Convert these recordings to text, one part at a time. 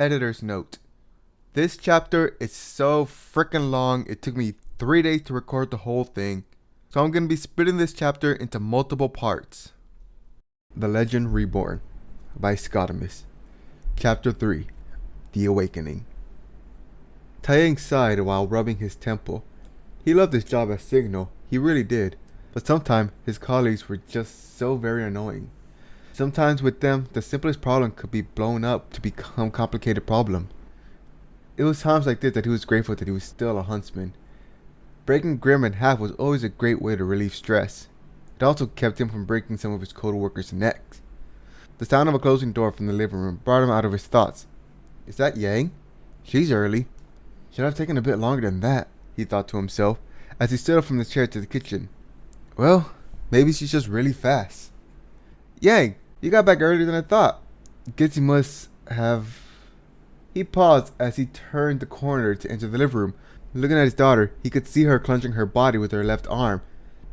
editor's note. This chapter is so freaking long, it took me 3 days to record the whole thing. So I'm going to be splitting this chapter into multiple parts. The Legend Reborn by Scotimus. Chapter 3. The Awakening. Taeyang sighed while rubbing his temple. He loved his job as Signal, he really did. But sometimes his colleagues were just so very annoying. Sometimes with them, the simplest problem could be blown up to become a complicated problem. It was times like this that he was grateful that he was still a huntsman. Breaking Grim in half was always a great way to relieve stress. It also kept him from breaking some of his co-workers' necks. The sound of a closing door from the living room brought him out of his thoughts. Is that Yang? She's early. Should have taken a bit longer than that, he thought to himself, as he stood up from the chair to the kitchen. Well, maybe she's just really fast. Yang, you got back earlier than I thought. Guess you must have... He paused as he turned the corner to enter the living room. Looking at his daughter, he could see her clenching her body with her left arm.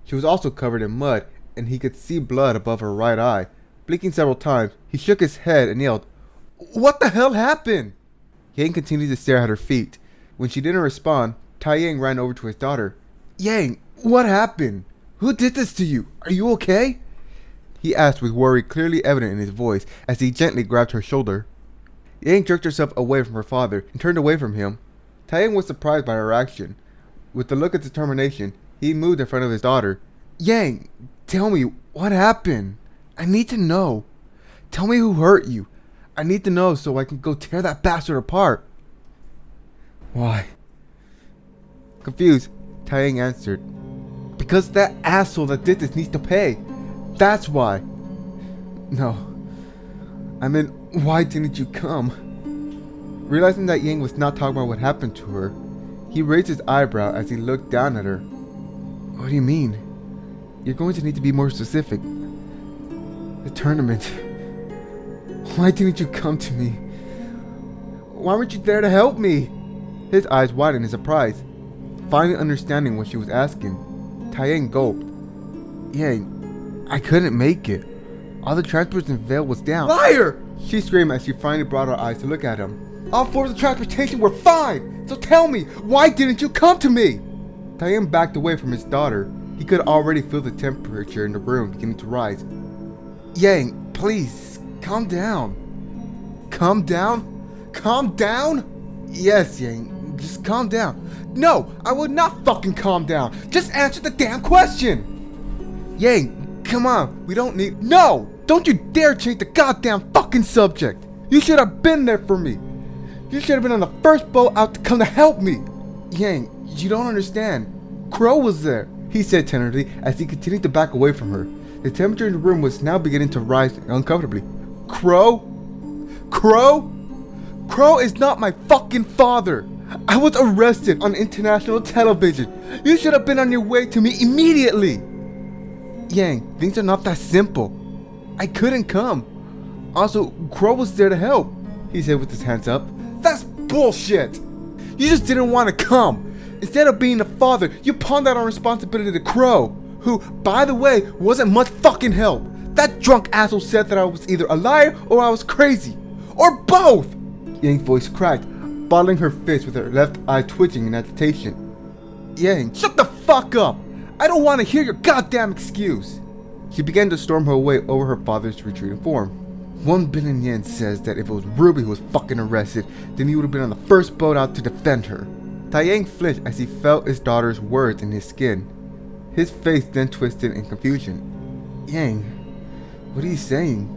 She was also covered in mud, and he could see blood above her right eye. Blinking several times, he shook his head and yelled, "What the hell happened?" Yang continued to stare at her feet. When she didn't respond, Taeyang ran over to his daughter. "Yang, what happened? Who did this to you? Are you okay?" He asked with worry clearly evident in his voice as he gently grabbed her shoulder. Yang jerked herself away from her father and turned away from him. Taeyang was surprised by her action. With a look of determination, he moved in front of his daughter. "Yang, tell me, what happened? I need to know. Tell me who hurt you. I need to know so I can go tear that bastard apart." "Why?" Confused, Taeyang answered. "Because that asshole that did this needs to pay. That's why." "No. I meant, why didn't you come?" Realizing that Yang was not talking about what happened to her, he raised his eyebrow as he looked down at her. "What do you mean? You're going to need to be more specific. The tournament. Why didn't you come to me? Why weren't you there to help me?" His eyes widened in surprise. Finally understanding what she was asking, Taeyang gulped. "Yang, I couldn't make it. All the transportation veil was down." "Liar!" she screamed as she finally brought her eyes to look at him. "All forms of transportation were fine! So tell me, why didn't you come to me?" Taeyang backed away from his daughter. He could already feel the temperature in the room beginning to rise. "Yang, please, calm down." "Calm down? Calm down?" "Yes, Yang, just calm down." "No, I will not fucking calm down. Just answer the damn question." "Yang, come on, we don't need..." "No! Don't you dare change the goddamn fucking subject! You should have been there for me. You should have been on the first boat out to come to help me." "Yang, you don't understand. Crow was there," he said tenderly as he continued to back away from her. The temperature in the room was now beginning to rise uncomfortably. "Crow? Crow? Crow is not my fucking father. I was arrested on international television. You should have been on your way to me immediately." "Yang, things are not that simple. I couldn't come. Also, Crow was there to help," he said with his hands up. "That's bullshit. You just didn't want to come. Instead of being a father, you pawned that on responsibility to Crow, who, by the way, wasn't much fucking help. That drunk asshole said that I was either a liar or I was crazy. Or both!" Yang's voice cracked, bottling her fist with her left eye twitching in agitation. "Yang, shut the fuck up! I don't want to hear your goddamn excuse!" She began to storm her way over her father's retreating form. 1 billion yen says that if it was RWBY who was fucking arrested, then he would have been on the first boat out to defend her. Taeyang flinched as he felt his daughter's words in his skin. His face then twisted in confusion. "Yang, what are you saying?"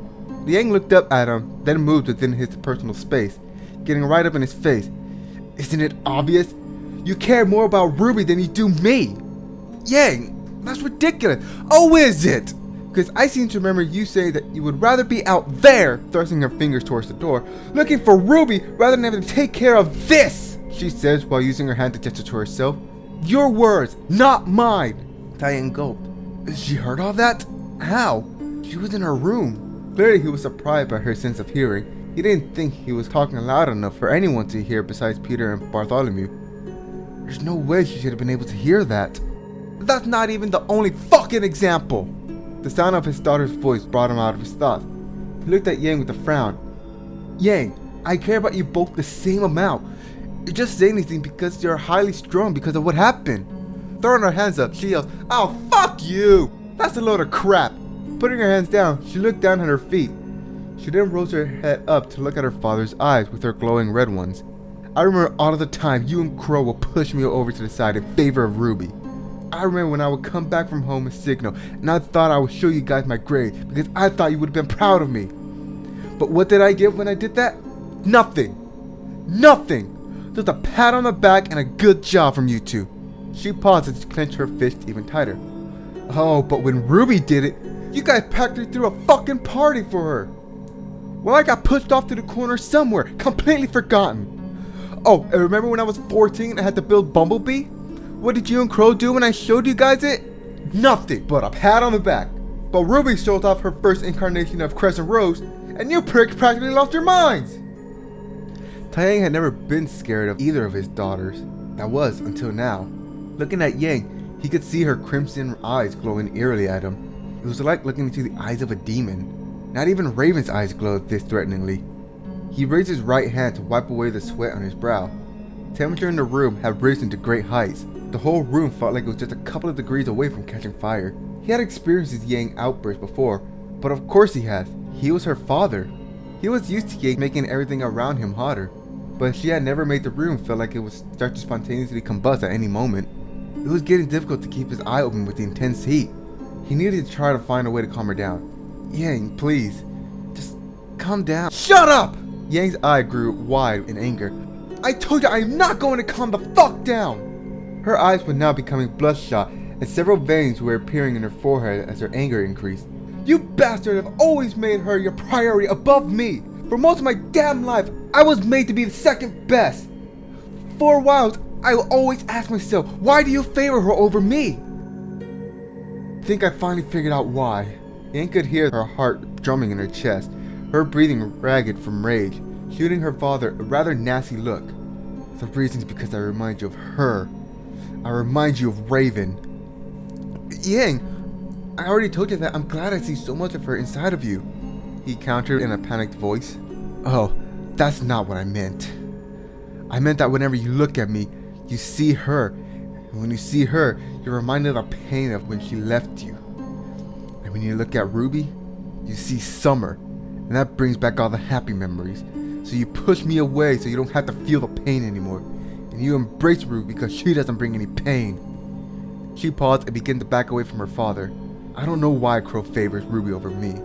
Yang looked up at him, then moved within his personal space, getting right up in his face. "Isn't it obvious? You care more about RWBY than you do me." "Yang, that's ridiculous." "Oh, is it? Because I seem to remember you saying that you would rather be out there," thrusting her fingers towards the door, "looking for RWBY rather than having to take care of this," she says while using her hand to gesture to herself. "Your words, not mine." Taeyang gulped. "She heard all that? How?" "She was in her room." Clearly he was surprised by her sense of hearing. He didn't think he was talking loud enough for anyone to hear besides Peter and Bartholomew. There's no way she should have been able to hear that. That's not even the only fucking example. The sound of his daughter's voice brought him out of his thoughts. He looked at Yang with a frown. Yang, I care about you both the same amount. You're just saying these things because you're highly strung because of what happened. Throwing her hands up, she yells, "Oh, fuck you! That's a load of crap!" Putting her hands down, she looked down at her feet. She then rose her head up to look at her father's eyes with her glowing red ones. I remember all of the time you and Crow would push me over to the side in favor of RWBY. I remember when I would come back from home and signal, and I thought I would show you guys my grade because I thought you would have been proud of me. But what did I get when I did that? Nothing. Nothing. Just a pat on the back and a good job from you two. She paused and clenched her fist even tighter. Oh, but when RWBY did it, you guys packed her through a fucking party for her. Well, I got pushed off to the corner somewhere, completely forgotten. Oh, and remember when I was 14 and I had to build Bumblebee? What did you and Crow do when I showed you guys it? Nothing but a pat on the back. But RWBY showed off her first incarnation of Crescent Rose, and you pricks practically lost your minds. Taeyang had never been scared of either of his daughters. That was, until now. Looking at Yang, he could see her crimson eyes glowing eerily at him. It was like looking into the eyes of a demon. Not even Raven's eyes glowed this threateningly. He raised his right hand to wipe away the sweat on his brow. Temperature in the room had risen to great heights. The whole room felt like it was just a couple of degrees away from catching fire. He had experienced his Yang outburst before, but of course he had. He was her father. He was used to Yang making everything around him hotter, but she had never made the room feel like it would start to spontaneously combust at any moment. It was getting difficult to keep his eye open with the intense heat. He needed to try to find a way to calm her down. Yang, please, just calm down. Shut up! Yang's eye grew wide in anger. I told you I am not going to calm the fuck down! Her eyes were now becoming bloodshot, and several veins were appearing in her forehead as her anger increased. You bastard have always made her your priority above me! For most of my damn life, I was made to be the second best! For a while, I will always ask myself, why do you favor her over me? I think I finally figured out why. Yang could hear her heart drumming in her chest, her breathing ragged from rage, shooting her father a rather nasty look. The reason is because I remind you of her. I remind you of Raven. Yang, I already told you that I'm glad I see so much of her inside of you, he countered in a panicked voice. Oh, that's not what I meant. I meant that whenever you look at me, you see her. And when you see her, you're reminded of the pain of when she left you. And when you look at RWBY, you see Summer. And that brings back all the happy memories. So you push me away so you don't have to feel the pain anymore. And you embrace RWBY because she doesn't bring any pain. She paused and began to back away from her father. I don't know why Crow favors RWBY over me.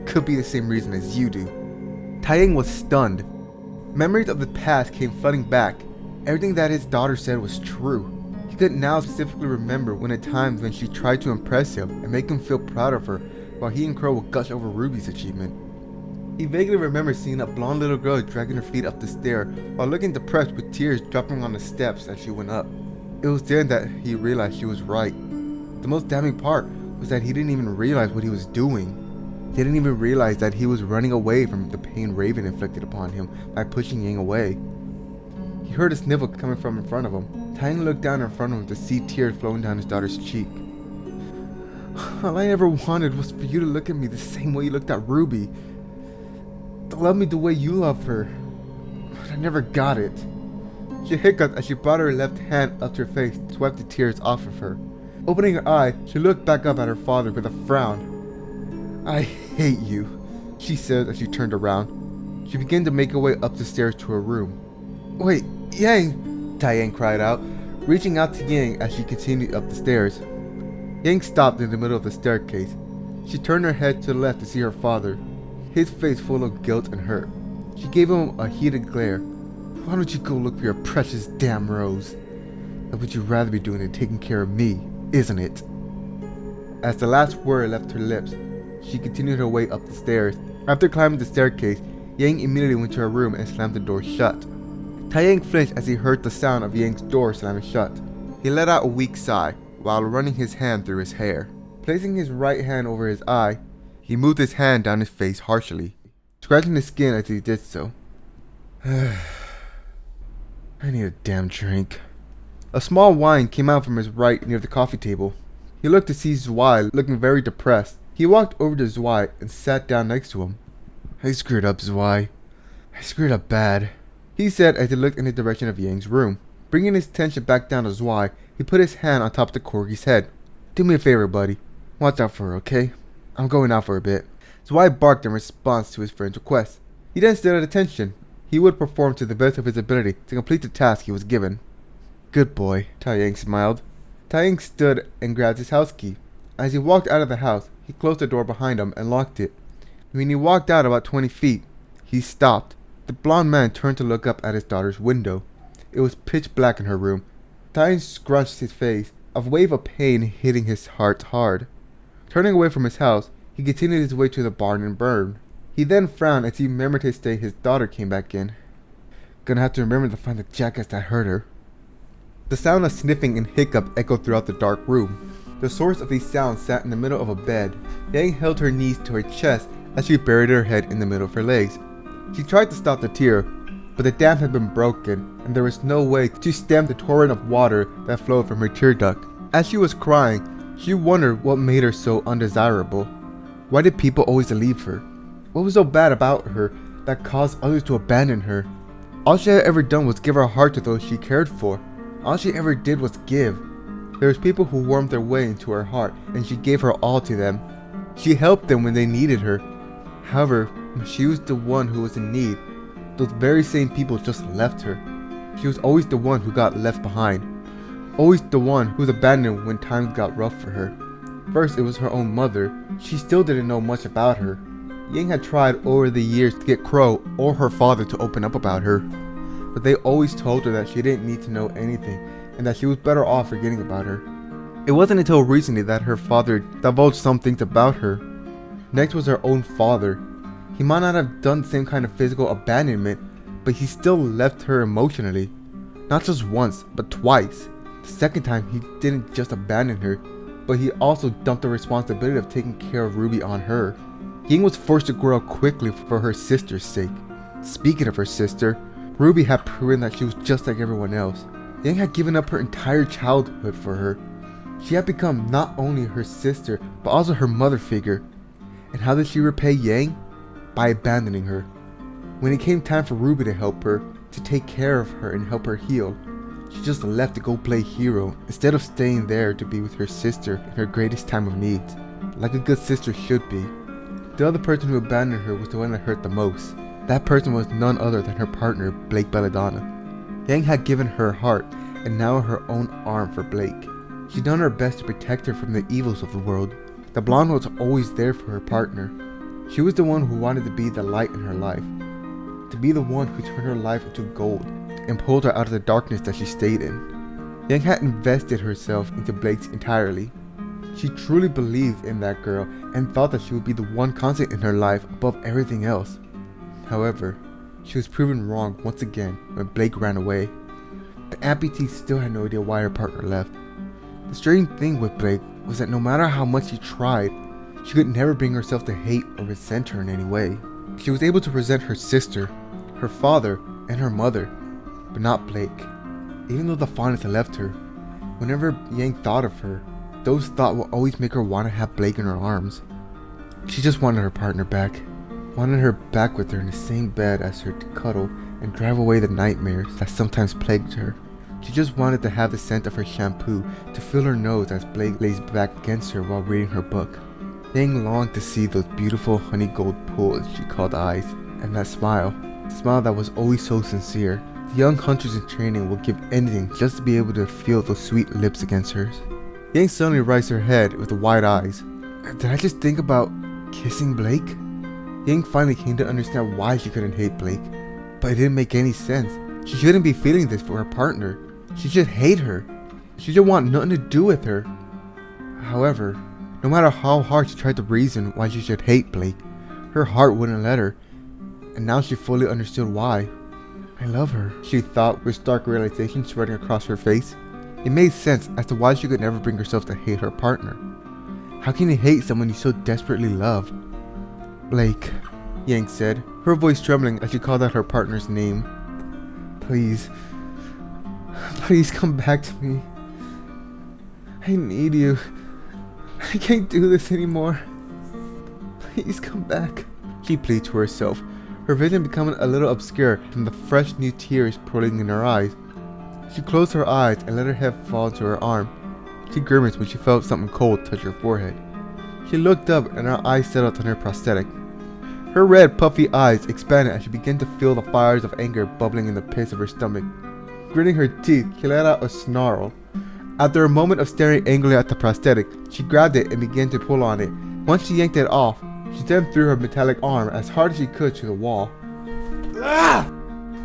Could be the same reason as you do. Taeyang was stunned. Memories of the past came flooding back. Everything that his daughter said was true. He could now specifically remember when at times when she tried to impress him and make him feel proud of her, while he and Crow would gush over RWBY's achievement. He vaguely remembered seeing a blonde little girl dragging her feet up the stair while looking depressed with tears dropping on the steps as she went up. It was then that he realized she was right. The most damning part was that he didn't even realize what he was doing. He didn't even realize that he was running away from the pain Raven inflicted upon him by pushing Yang away. He heard a snivel coming from in front of him. Taeyang looked down in front of him to see tears flowing down his daughter's cheek. All I ever wanted was for you to look at me the same way you looked at RWBY. To love me the way you love her. But I never got it. She hiccuped as she brought her left hand up to her face to wipe the tears off of her. Opening her eye, she looked back up at her father with a frown. I hate you, she said as she turned around. She began to make her way up the stairs to her room. Wait, Yang! Taeyang cried out, reaching out to Yang as she continued up the stairs. Yang stopped in the middle of the staircase. She turned her head to the left to see her father, his face full of guilt and hurt. She gave him a heated glare. Why don't you go look for your precious damn rose? That would you rather be doing than taking care of me, isn't it? As the last word left her lips, she continued her way up the stairs. After climbing the staircase, Yang immediately went to her room and slammed the door shut. Taeyang flinched as he heard the sound of Yang's door slamming shut. He let out a weak sigh while running his hand through his hair. Placing his right hand over his eye, he moved his hand down his face harshly, scratching his skin as he did so. I need a damn drink. A small whine came out from his right near the coffee table. He looked to see Zwei looking very depressed. He walked over to Zwei and sat down next to him. I screwed up, Zwei. I screwed up bad, he said as he looked in the direction of Yang's room. Bringing his attention back down to Zwei, he put his hand on top of the corgi's head. Do me a favor, buddy. Watch out for her, okay? I'm going out for a bit. Zwei barked in response to his friend's request. He then stood at attention. He would perform to the best of his ability to complete the task he was given. Good boy, Taiyang smiled. Taiyang stood and grabbed his house key. As he walked out of the house, he closed the door behind him and locked it. When he walked out about 20 feet, he stopped. The blond man turned to look up at his daughter's window. It was pitch black in her room. Taiyang scrunched his face, a wave of pain hitting his heart hard. Turning away from his house, he continued his way to the barn and burned. He then frowned as he remembered his day his daughter came back in. Gonna have to remember to find the jackass that hurt her. The sound of sniffing and hiccup echoed throughout the dark room. The source of these sounds sat in the middle of a bed. Yang held her knees to her chest as she buried her head in the middle of her legs. She tried to stop the tear, but the dam had been broken, and there was no way to stem the torrent of water that flowed from her tear duct. As she was crying, she wondered what made her so undesirable. Why did people always leave her? What was so bad about her that caused others to abandon her? All she had ever done was give her heart to those she cared for. All she ever did was give. There was people who warmed their way into her heart, and she gave her all to them. She helped them when they needed her. However, when she was the one who was in need, those very same people just left her. She was always the one who got left behind. Always the one who was abandoned when times got rough for her. First, it was her own mother. She still didn't know much about her. Yang had tried over the years to get Crow or her father to open up about her, but they always told her that she didn't need to know anything and that she was better off forgetting about her. It wasn't until recently that her father divulged some things about her. Next was her own father. He might not have done the same kind of physical abandonment, but he still left her emotionally. Not just once, but twice. The second time, he didn't just abandon her, but he also dumped the responsibility of taking care of RWBY on her. Ying was forced to grow up quickly for her sister's sake. Speaking of her sister, RWBY had proven that she was just like everyone else. Yang had given up her entire childhood for her. She had become not only her sister, but also her mother figure. And how did she repay Yang? By abandoning her. When it came time for RWBY to help her, to take care of her and help her heal, she just left to go play hero instead of staying there to be with her sister in her greatest time of need, like a good sister should be. The other person who abandoned her was the one that hurt the most. That person was none other than her partner, Blake Belladonna. Yang had given her heart and now her own arm for Blake. She'd done her best to protect her from the evils of the world. The blonde was always there for her partner. She was the one who wanted to be the light in her life, to be the one who turned her life into gold and pulled her out of the darkness that she stayed in. Yang had invested herself into Blake's entirely. She truly believed in that girl and thought that she would be the one constant in her life above everything else. However, she was proven wrong once again when Blake ran away. The amputee still had no idea why her partner left. The strange thing with Blake was that no matter how much she tried, she could never bring herself to hate or resent her in any way. She was able to resent her sister, her father, and her mother, but not Blake. Even though the fondness had left her, whenever Yang thought of her, those thoughts would always make her want to have Blake in her arms. She just wanted her partner back. Wanted her back with her in the same bed as her to cuddle and drive away the nightmares that sometimes plagued her. She just wanted to have the scent of her shampoo to fill her nose as Blake lays back against her while reading her book. Yang longed to see those beautiful honey gold pools she called eyes, and that smile. The smile that was always so sincere. The young hunters in training would give anything just to be able to feel those sweet lips against hers. Yang suddenly raised her head with the wide eyes. Did I just think about kissing Blake? Yang finally came to understand why she couldn't hate Blake, but it didn't make any sense. She shouldn't be feeling this for her partner. She should hate her. She should want nothing to do with her. However, no matter how hard she tried to reason why she should hate Blake, her heart wouldn't let her, and now she fully understood why. I love her, she thought with stark realization spreading across her face. It made sense as to why she could never bring herself to hate her partner. How can you hate someone you so desperately love? Blake, Yang said, her voice trembling as she called out her partner's name. Please come back to me. I need you. I can't do this anymore. Please come back, she pleaded to herself, her vision becoming a little obscure from the fresh new tears pooling in her eyes. She closed her eyes and let her head fall to her arm. She grimaced when she felt something cold touch her forehead. She looked up and her eyes settled on her prosthetic. Her red, puffy eyes expanded as she began to feel the fires of anger bubbling in the pits of her stomach. Gritting her teeth, she let out a snarl. After a moment of staring angrily at the prosthetic, she grabbed it and began to pull on it. Once she yanked it off, she then threw her metallic arm as hard as she could to the wall. "Ah!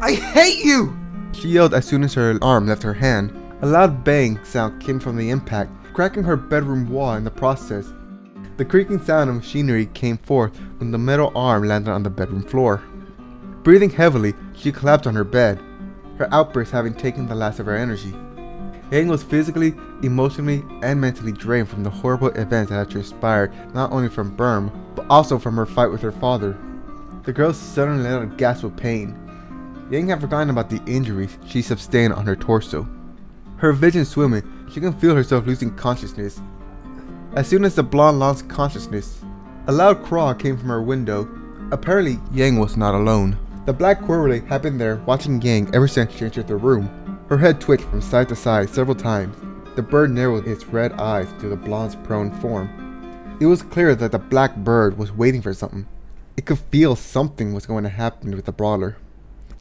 I hate you!" she yelled as soon as her arm left her hand. A loud bang sound came from the impact, cracking her bedroom wall in the process. The creaking sound of machinery came forth when the metal arm landed on the bedroom floor. Breathing heavily, she collapsed on her bed, her outburst having taken the last of her energy. Yang was physically, emotionally, and mentally drained from the horrible events that had transpired not only from RWBY, but also from her fight with her father. The girl suddenly let out a gasp of pain. Yang had forgotten about the injuries she sustained on her torso. Her vision swimming, she can feel herself losing consciousness. As soon as the blonde lost consciousness, a loud crawl came from her window. Apparently, Yang was not alone. The black Correlate had been there watching Yang ever since she entered the room. Her head twitched from side to side several times. The bird narrowed its red eyes to the blonde's prone form. It was clear that the black bird was waiting for something. It could feel something was going to happen with the brawler.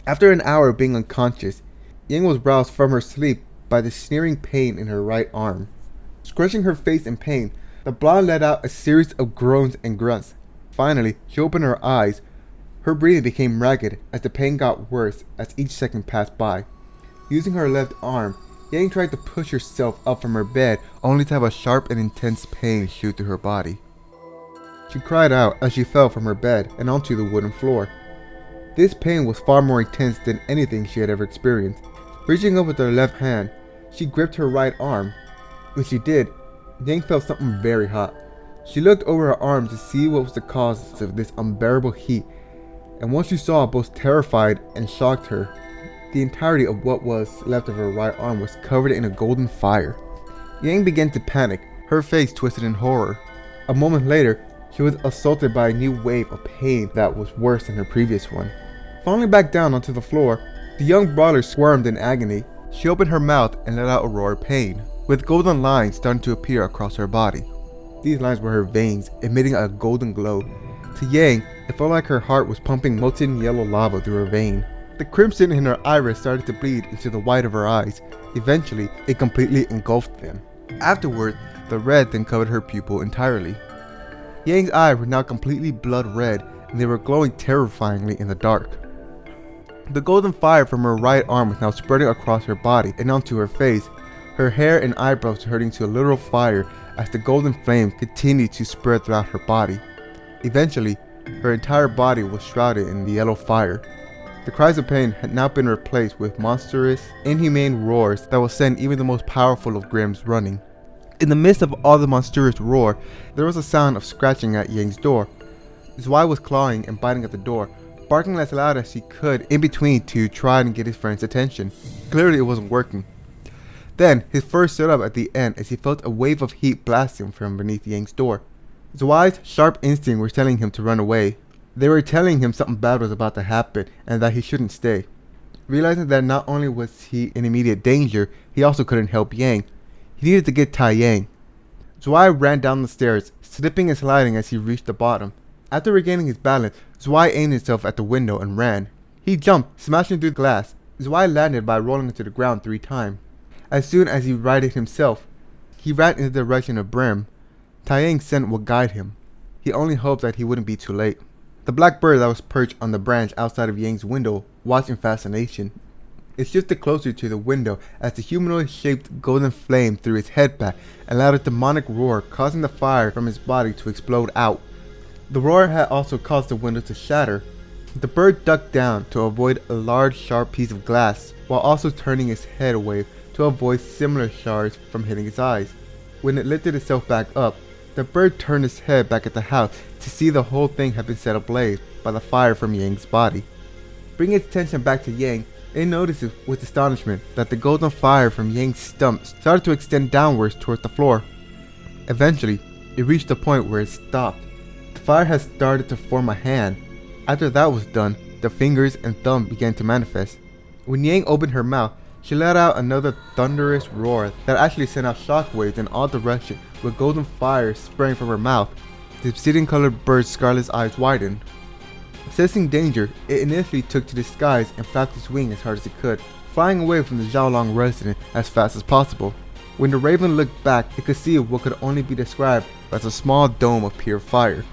After an hour of being unconscious, Yang was roused from her sleep by the sneering pain in her right arm. Scratching her face in pain, the blonde let out a series of groans and grunts. Finally, she opened her eyes. Her breathing became ragged as the pain got worse as each second passed by. Using her left arm, Yang tried to push herself up from her bed, only to have a sharp and intense pain shoot through her body. She cried out as she fell from her bed and onto the wooden floor. This pain was far more intense than anything she had ever experienced. Reaching up with her left hand, she gripped her right arm. When she did, Yang felt something very hot. She looked over her arm to see what was the cause of this unbearable heat, and what she saw both terrified and shocked her. The entirety of what was left of her right arm was covered in a golden fire. Yang began to panic, her face twisted in horror. A moment later, she was assaulted by a new wave of pain that was worse than her previous one. Falling back down onto the floor, the young brawler squirmed in agony. She opened her mouth and let out a roar of pain, with golden lines starting to appear across her body. These lines were her veins, emitting a golden glow. To Yang, it felt like her heart was pumping molten yellow lava through her vein. The crimson in her iris started to bleed into the white of her eyes. Eventually, it completely engulfed them. Afterward, the red then covered her pupil entirely. Yang's eyes were now completely blood red, and they were glowing terrifyingly in the dark. The golden fire from her right arm was now spreading across her body and onto her face. Her hair and eyebrows turned into a literal fire as the golden flame continued to spread throughout her body. Eventually, her entire body was shrouded in the yellow fire. The cries of pain had now been replaced with monstrous, inhumane roars that would send even the most powerful of Grimms running. In the midst of all the monstrous roar, there was a sound of scratching at Yang's door. Zwei was clawing and biting at the door, barking as loud as he could in between to try and get his friend's attention. Clearly it wasn't working. Then, his fur stood up at the end as he felt a wave of heat blasting from beneath Yang's door. Zwei's sharp instincts were telling him to run away. They were telling him something bad was about to happen and that he shouldn't stay. Realizing that not only was he in immediate danger, he also couldn't help Yang. He needed to get Tai Yang. Zwei ran down the stairs, slipping and sliding as he reached the bottom. After regaining his balance, Zwei aimed himself at the window and ran. He jumped, smashing through the glass. Zwei landed by rolling into the ground 3 times. As soon as he righted himself, he ran in the direction of RWBY. Tai Yang's scent would guide him. He only hoped that he wouldn't be too late. The black bird that was perched on the branch outside of Yang's window watched in fascination. It shifted closer to the window as the humanoid-shaped golden flame threw its head back and let out a demonic roar, causing the fire from his body to explode out. The roar had also caused the window to shatter. The bird ducked down to avoid a large sharp piece of glass, while also turning its head away to avoid similar shards from hitting its eyes. When it lifted itself back up, the bird turned its head back at the house to see the whole thing had been set ablaze by the fire from Yang's body. Bringing its attention back to Yang, it notices with astonishment that the golden fire from Yang's stump started to extend downwards towards the floor. Eventually, it reached a point where it stopped. The fire had started to form a hand. After that was done, the fingers and thumb began to manifest. When Yang opened her mouth, she let out another thunderous roar that actually sent out shockwaves in all directions, with golden fire spraying from her mouth. The obsidian-colored bird's scarlet eyes widened. Sensing danger, it initially took to the skies and flapped its wings as hard as it could, flying away from the Xiaolong resident as fast as possible. When the raven looked back, it could see what could only be described as a small dome of pure fire.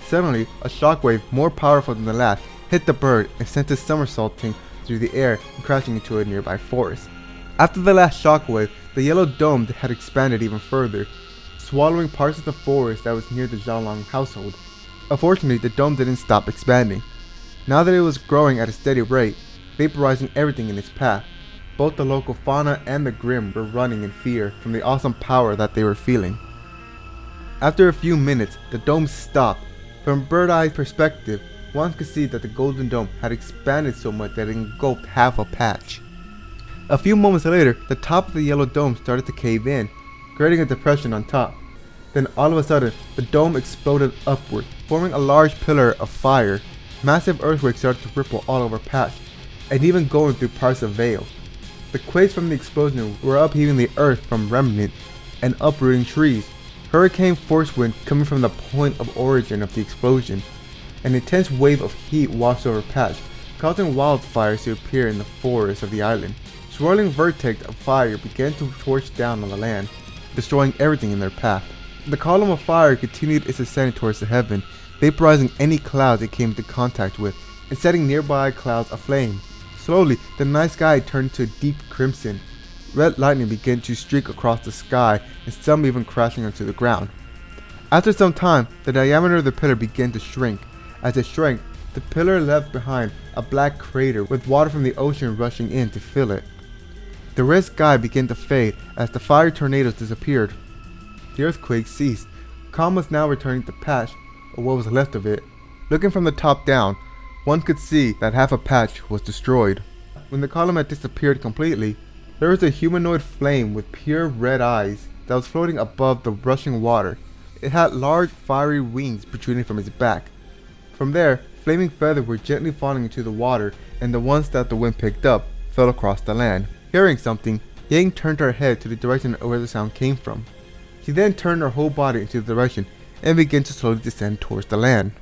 Suddenly, a shockwave more powerful than the last hit the bird and sent it somersaulting through the air and crashing into a nearby forest. After the last shockwave, the yellow dome had expanded even further, swallowing parts of the forest that was near the Xiaolong household. Unfortunately, the dome didn't stop expanding. Now that it was growing at a steady rate, vaporizing everything in its path, both the local fauna and the Grimm were running in fear from the awesome power that they were feeling. After a few minutes, the dome stopped. From a bird-eye perspective, one could see that the golden dome had expanded so much that it engulfed half a patch. A few moments later, the top of the yellow dome started to cave in, creating a depression on top. Then all of a sudden, the dome exploded upward, forming a large pillar of fire. Massive earthquakes started to ripple all over patch, and even going through parts of Vale. The quakes from the explosion were upheaving the earth from remnants and uprooting trees. Hurricane force wind coming from the point of origin of the explosion. An intense wave of heat washed over patch, causing wildfires to appear in the forests of the island. Swirling vortex of fire began to torch down on the land, destroying everything in their path. The column of fire continued its ascent towards the heaven, vaporizing any clouds it came into contact with, and setting nearby clouds aflame. Slowly, the night sky turned to a deep crimson. Red lightning began to streak across the sky, and some even crashing onto the ground. After some time, the diameter of the pillar began to shrink. As it shrank, the pillar left behind a black crater with water from the ocean rushing in to fill it. The red sky began to fade as the fire tornadoes disappeared. The earthquake ceased. Calm was now returning to patch, or what was left of it. Looking from the top down, one could see that half a patch was destroyed. When the column had disappeared completely, there was a humanoid flame with pure red eyes that was floating above the rushing water. It had large fiery wings protruding from its back. From there, flaming feathers were gently falling into the water, and the ones that the wind picked up fell across the land. Hearing something, Yang turned her head to the direction where the sound came from. She then turned her whole body into the direction and began to slowly descend towards the land.